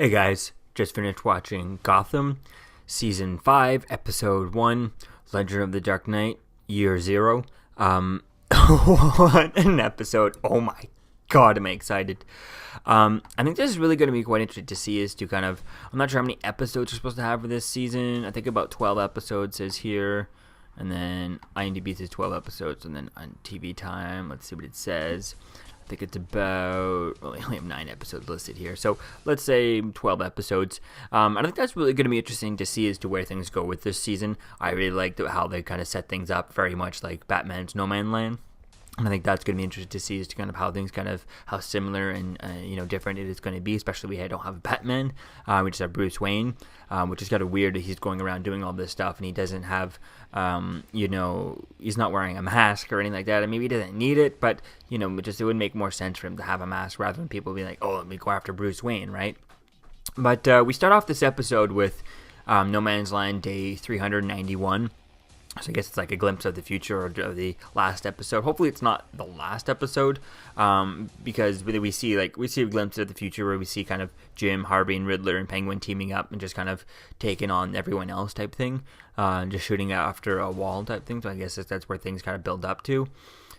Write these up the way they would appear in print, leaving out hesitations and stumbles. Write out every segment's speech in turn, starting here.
Hey guys, just finished watching Gotham, Season 5, Episode 1, Legend of the Dark Knight, Year 0. What an episode. Oh my god, am I excited. I think this is really going to be quite interesting to see as to kind of, I'm not sure how many episodes we're supposed to have for this season. I think about 12 episodes is here, and then IMDb says 12 episodes, and then on TV time, let's see what it says. I think it's about, well, we only have 9 episodes listed here, so let's say 12 episodes. I think that's really going to be interesting to see as to where things go with this season. I really like how they kind of set things up, very much like Batman's No Man's Land. And I think that's going to be interesting to see as to kind of how things kind of, how similar and, different it is going to be, especially we don't have Batman. We just have Bruce Wayne, which is kind of weird that he's going around doing all this stuff and he doesn't have, he's not wearing a mask or anything like that. And maybe he doesn't need it, but, it would make more sense for him to have a mask rather than people being like, oh, let me go after Bruce Wayne, right? But we start off this episode with No Man's Land Day 391. So I guess it's like a glimpse of the future of the last episode. Hopefully it's not the last episode, because we see a glimpse of the future where we see kind of Jim, Harvey, and Riddler and Penguin teaming up and just kind of taking on everyone else type thing, just shooting after a wall type thing. So I guess that's where things kind of build up to.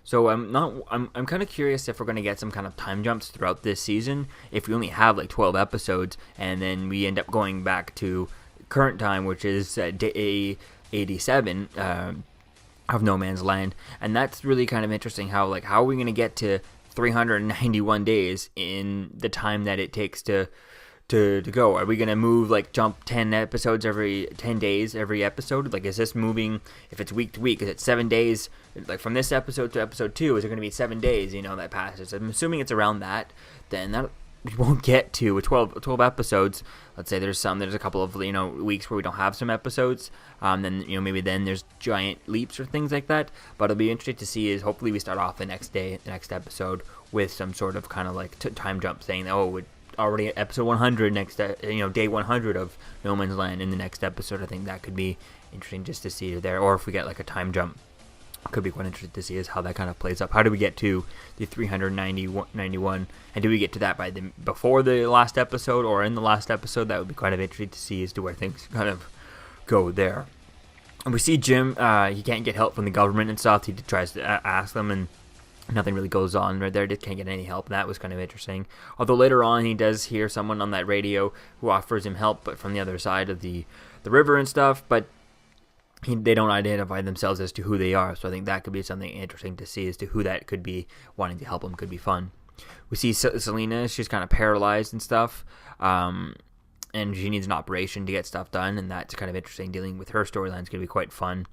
So I'm kind of curious if we're going to get some kind of time jumps throughout this season. If we only have like 12 episodes and then we end up going back to current time, which is day 87 of No Man's Land, and that's really kind of interesting. How are we going to get to 391 days in the time that it takes to go? Are we going to jump 10 episodes every 10 days every episode? Is this moving, if it's week to week, is it 7 days, from this episode to episode 2, is it going to be 7 days that passes? I'm assuming it's around that. Then that we won't get to 12 episodes. Let's say there's a couple of weeks where we don't have some episodes, then maybe then there's giant leaps or things like that. But it'll be interesting to see is hopefully we start off the next episode with some sort of kind of time jump, saying we're already at episode 100 day 100 of No Man's Land in the next episode. I think that could be interesting just to see there, or if we get a time jump. Could be quite interesting to see is how that kind of plays up. How do we get to the 391, and do we get to that before the last episode or in the last episode? That would be quite interesting to see as to where things kind of go there. And we see Jim, he can't get help from the government and stuff. He tries to ask them, and nothing really goes on right there. Just can't get any help. That was kind of interesting. Although later on, he does hear someone on that radio who offers him help, but from the other side of the river and stuff. But they don't identify themselves as to who they are, so I think that could be something interesting to see as to who that could be wanting to help them. Could be fun. We see Selena, she's kind of paralyzed and stuff, and she needs an operation to get stuff done, and that's kind of interesting. Dealing with her storyline is going to be quite fun.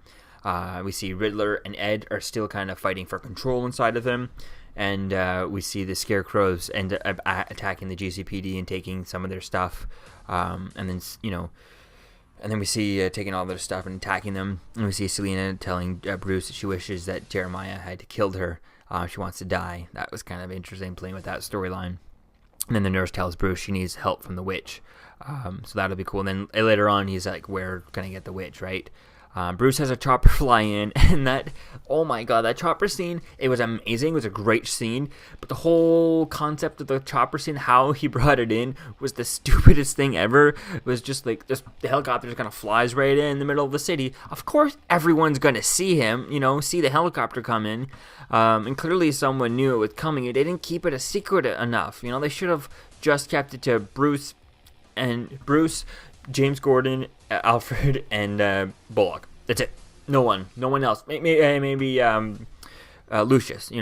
We see Riddler and Ed are still kind of fighting for control inside of him, and we see the Scarecrows end up attacking the GCPD and taking some of their stuff, and then we see taking all their stuff and attacking them. And we see Selena telling Bruce that she wishes that Jeremiah had killed her. She wants to die. That was kind of interesting, playing with that storyline. And then the nurse tells Bruce she needs help from the witch. So that'll be cool. And then later on, he's like, we're going to get the witch, right? Bruce has a chopper fly in, and oh my god, that chopper scene, it was amazing. It was a great scene, but the whole concept of the chopper scene, how he brought it in, was the stupidest thing ever. It was just the helicopter just kind of flies right in the middle of the city. Of course, everyone's going to see him, see the helicopter come in, and clearly someone knew it was coming. They didn't keep it a secret enough. They should have just kept it to Bruce, James Gordon, Alfred, and Bullock. That's it. No one else. Maybe Lucius.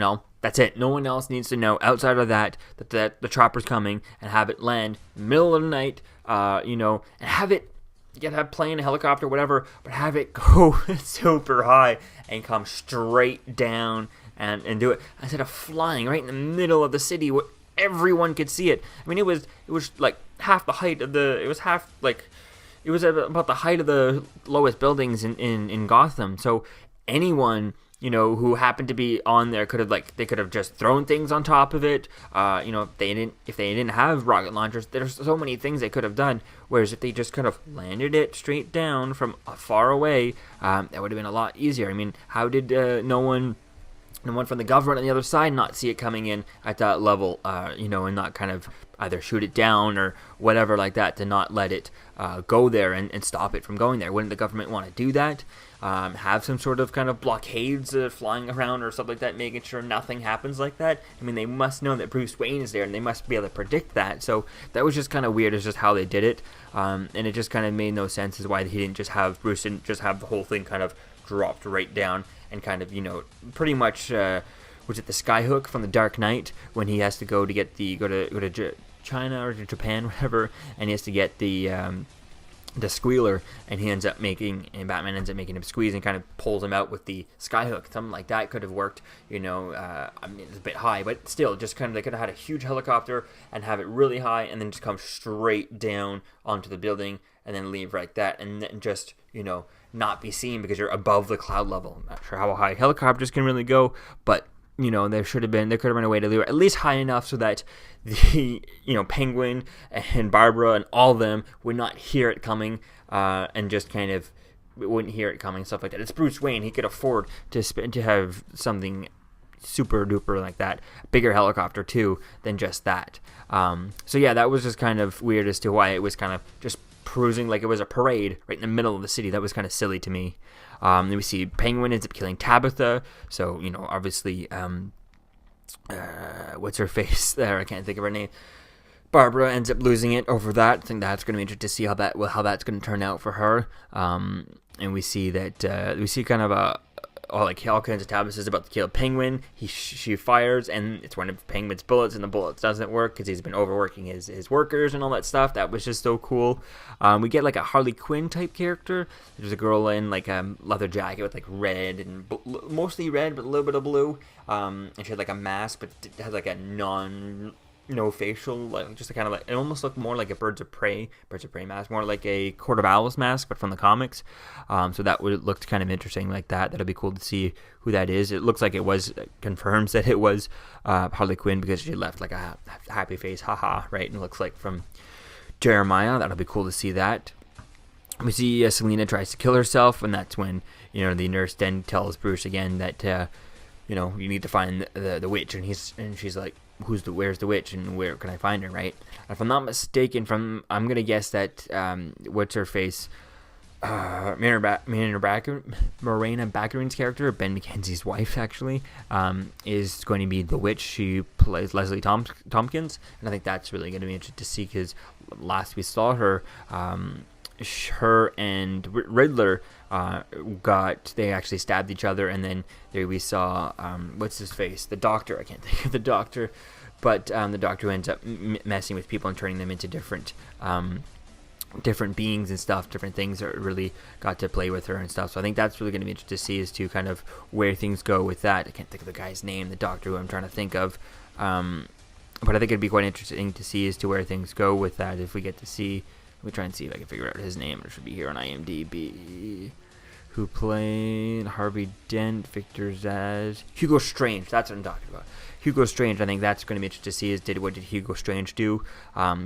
That's it. No one else needs to know outside of that the chopper's coming, and have it land middle of the night. And have it. You gotta have plane, a helicopter, whatever, but have it go super high and come straight down and do it instead of flying right in the middle of the city where everyone could see it. I mean, it was like half the height of the. It was half like. It was about the height of the lowest buildings in Gotham. So anyone, who happened to be on there could have just thrown things on top of it. If they didn't have rocket launchers, there's so many things they could have done. Whereas if they just kind of landed it straight down from far away, that would have been a lot easier. I mean, how did no one and one from the government on the other side not see it coming in at that level, and not kind of either shoot it down or whatever like that, to not let it go there and stop it from going there. Wouldn't the government want to do that? Have some sort of kind of blockades flying around or something like that, making sure nothing happens like that? I mean, they must know that Bruce Wayne is there, and they must be able to predict that. So that was just kind of weird. It's just how they did it, and it just kind of made no sense as why he didn't just have Bruce and just have the whole thing kind of dropped right down and kind of, pretty much, was it the Skyhook from the Dark Knight, when he has to go to China or Japan, whatever, and he has to get the squealer, and Batman ends up making him squeeze and kind of pulls him out with the Skyhook. Something like that could have worked, I mean, it's a bit high, but still, just kind of, they could have had a huge helicopter and have it really high and then just come straight down onto the building and then leave like that, and then just, not be seen because you're above the cloud level. I'm not sure how high helicopters can really go, but they could have run away to at least high enough so that the Penguin and Barbara and all of them would not hear it coming, and just kind of wouldn't hear it coming, stuff like that. It's Bruce Wayne. He could afford to have something super duper like that, bigger helicopter too than just that. So yeah, that was just kind of weird as to why it was kind of just cruising like it was a parade right in the middle of the city. That was kind of silly to me. Then we see Penguin ends up killing Tabitha. So, obviously, what's her face there? I can't think of her name. Barbara ends up losing it over that. I think that's going to be interesting to see how that's going to turn out for her. And we see that we see kind of all kinds of tablets is about to kill Penguin. She fires, and it's one of Penguin's bullets, and the bullets doesn't work because he's been overworking his workers and all that stuff. That was just so cool. We get like a Harley Quinn type character. There's a girl in like a leather jacket with like red and mostly red, but a little bit of blue. And she had like a mask, but it had like a no facial, like just kind of like, it almost looked more like a birds of prey mask, more like a Court of Owls mask, but from the comics. So that looked kind of interesting like that. That'll be cool to see who that is. It looks like it was confirms that it was Harley Quinn because she left like a happy face, haha, right? And it looks like from Jeremiah. That'll be cool to see that. We see Selina tries to kill herself, and that's when the nurse then tells Bruce again that you need to find the witch, and she's like, where's the witch, and where can I find her, right? If I'm not mistaken, I'm gonna guess that what's her face, Morena Baccarin's character, Ben McKenzie's wife, actually, is going to be the witch. She plays Leslie Tompkins, and I think that's really going to be interesting to see because last we saw her, her and Riddler they actually stabbed each other, and then there we saw what's his face, the doctor. I can't think of the doctor, but the doctor ends up messing with people and turning them into different beings and stuff, different things that really got to play with her and stuff. So I think that's really going to be interesting to see as to kind of where things go with that. I can't think of the guy's name, the doctor who I'm trying to think of, but I think it'd be quite interesting to see as to where things go with that if we get to see. Let me try and see if I can figure out his name. It should be here on IMDb. Who played Harvey Dent, Victor Zsasz, Hugo Strange. That's what I'm talking about. Hugo Strange. I think that's going to be interesting to see. What did Hugo Strange do?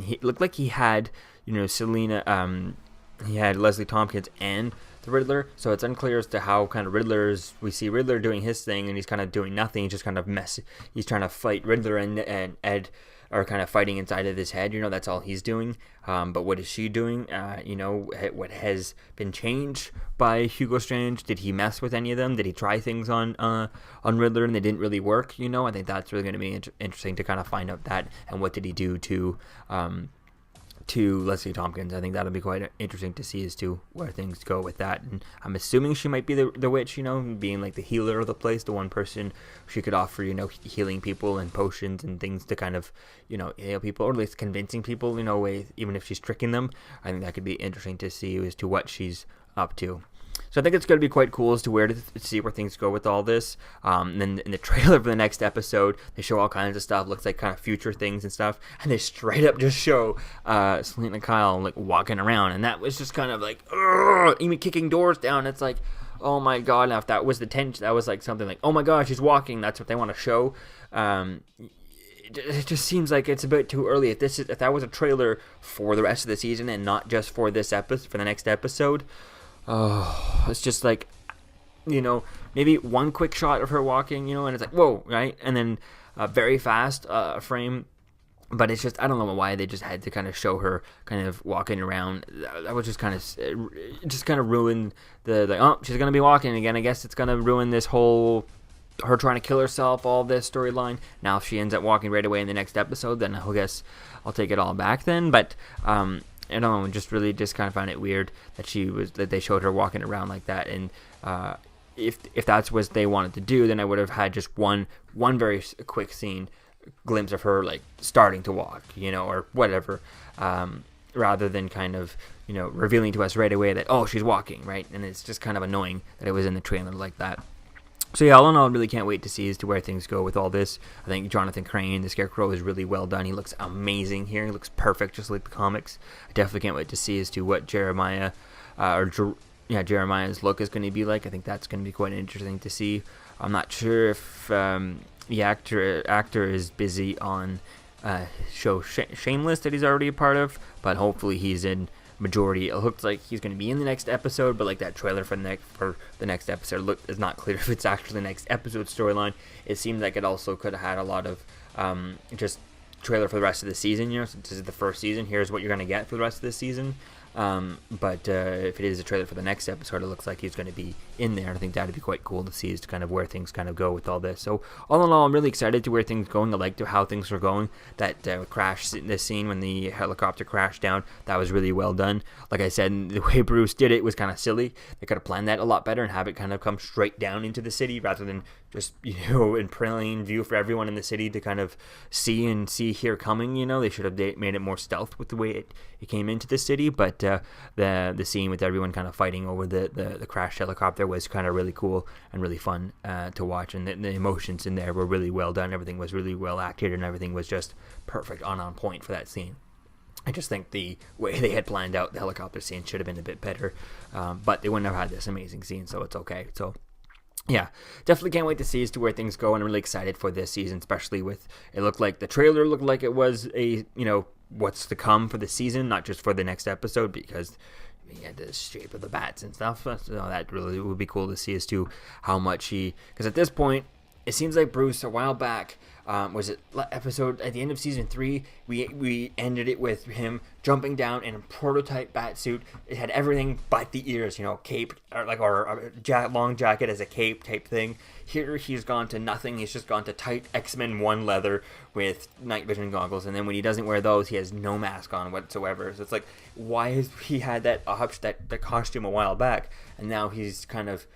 He looked like he had, Selina. He had Leslie Tompkins and the Riddler. So it's unclear as to how kind of we see Riddler doing his thing, and he's kind of doing nothing. He's just kind of messy. He's trying to fight Riddler, and Ed are kind of fighting inside of his head. That's all he's doing. But what is she doing? What has been changed by Hugo Strange? Did he mess with any of them? Did he try things on Riddler and they didn't really work? I think that's really going to be interesting to kind of find out that, and what did he do to Leslie Tompkins. I think that'll be quite interesting to see as to where things go with that. And I'm assuming she might be the witch, being like the healer of the place, the one person she could offer, healing people and potions and things to kind of, heal people, or at least convincing people, even if she's tricking them. I think that could be interesting to see as to what she's up to. So I think it's going to be quite cool as to where to see where things go with all this. And then in the trailer for the next episode, they show all kinds of stuff. Looks like kind of future things and stuff. And they straight up just show Selina Kyle like walking around. And that was just kind of like, even kicking doors down. It's like, oh my god. Now if that was the tension, that was like something like, oh my god, she's walking. That's what they want to show. It just seems like it's a bit too early. If that was a trailer for the rest of the season and not just for this episode, for the next episode. Oh, it's just like, maybe maybe one quick shot of her walking, and it's like, whoa, right? And then very fast frame. But it's just, I don't know why they just had to kind of show her kind of walking around. That was just kind of ruin oh, she's going to be walking again. I guess it's going to ruin this whole, her trying to kill herself, all this storyline. Now, if she ends up walking right away in the next episode, then I guess I'll take it all back then. But, I don't know, just kind of find it weird that they showed her walking around like that. And, if that's what they wanted to do, then I would have had just one very quick scene, glimpse of her like starting to walk, or whatever, rather than kind of revealing to us right away that, oh, she's walking, right? And it's just kind of annoying that it was in the trailer like that. So yeah, all in all, I really can't wait to see as to where things go with all this. I think Jonathan Crane, the Scarecrow, is really well done. He looks amazing here. He looks perfect, just like the comics. I definitely can't wait to see as to what Jeremiah's look is going to be like. I think that's going to be quite interesting to see. I'm not sure if the actor is busy on show Shameless that he's already a part of, but hopefully he's in majority. It looks like he's going to be in the next episode, but like that trailer for the next episode is not clear if it's actually the next episode storyline. It seemed like it also could have had a lot of just trailer for the rest of the season. So this is the first season. Here's what you're going to get for the rest of the season. But if it is a trailer for the next episode, it looks like he's going to be in there. I think that'd be quite cool to see as to kind of where things kind of go with all this. So all in all, I'm really excited to where things are going. I like how things are going. That crash in this scene when the helicopter crashed down, that was really well done. Like I said, the way Bruce did it was kind of silly. They could have planned that a lot better and have it kind of come straight down into the city rather than just, in plain view for everyone in the city to kind of see here coming. They should have made it more stealth with the way it came into the city. But the scene with everyone kind of fighting over the crashed helicopter was kind of really cool and really fun to watch. And the emotions in there were really well done. Everything was really well acted and everything was just perfect on point for that scene. I just think the way they had planned out the helicopter scene should have been a bit better. But they wouldn't have had this amazing scene, so it's okay. So yeah, definitely can't wait to see as to where things go, and I'm really excited for this season, especially with it looked like the trailer looked like it was a, what's to come for the season, not just for the next episode, because we had the shape of the bats and stuff. So that really would be cool to see as to how much because at this point, it seems like Bruce, a while back, was it episode at the end of season 3? We ended it with him jumping down in a prototype bat suit. It had everything but the ears, cape or a long jacket as a cape type thing. Here he's gone to nothing. He's just gone to tight X-Men 1 leather with night vision goggles, and then when he doesn't wear those, he has no mask on whatsoever. So it's like, why has he had that costume a while back, and now he's kind of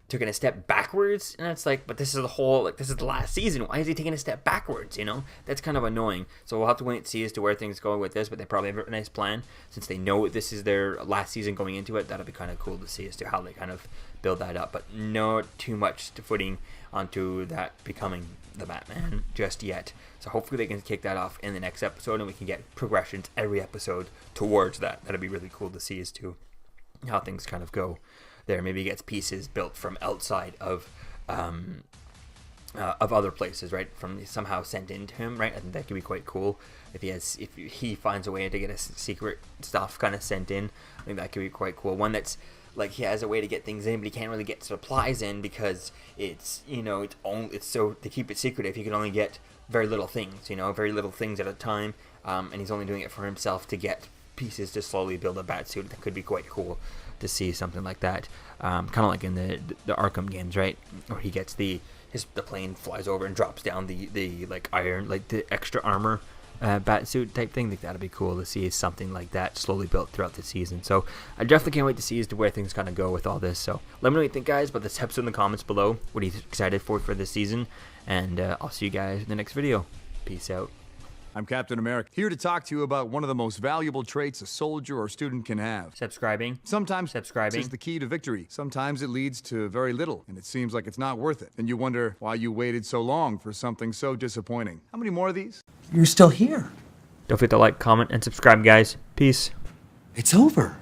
taking a step backwards? And it's like, but this is the last season. Why is he taking a step backwards? That's kind of annoying. So we'll have to wait and see as to where things go with this, but they probably have a nice plan since they know this is their last season going into it. That'll be kind of cool to see as to how they kind of build that up, but not too much footing onto that becoming the Batman just yet. So hopefully they can kick that off in the next episode and we can get progressions every episode towards that. That'll be really cool to see as to how things kind of go there. Maybe he gets pieces built from outside of other places, right? From somehow sent into him, right? I think that could be quite cool if he finds a way to get a secret stuff kind of sent in. I think that could be quite cool. One that's like he has a way to get things in, but he can't really get supplies in because it's so to keep it secretive. He can only get very little things, very little things at a time, and he's only doing it for himself to get pieces to slowly build a bat suit. That could be quite cool to see something like that, kind of like in the Arkham games, right? Where he gets the plane flies over and drops down the like iron, like the extra armor bat suit type thing. I think that'd be cool to see something like that slowly built throughout the season. So I definitely can't wait to see as to where things kind of go with all this. So let me know what you think, guys, about this episode in the comments below. What are you excited for this season? And I'll see you guys in the next video. Peace out. I'm Captain America, here to talk to you about one of the most valuable traits a soldier or student can have. Subscribing. Sometimes is the key to victory. Sometimes it leads to very little, and it seems like it's not worth it. And you wonder why you waited so long for something so disappointing. How many more of these? You're still here. Don't forget to like, comment, and subscribe, guys. Peace. It's over.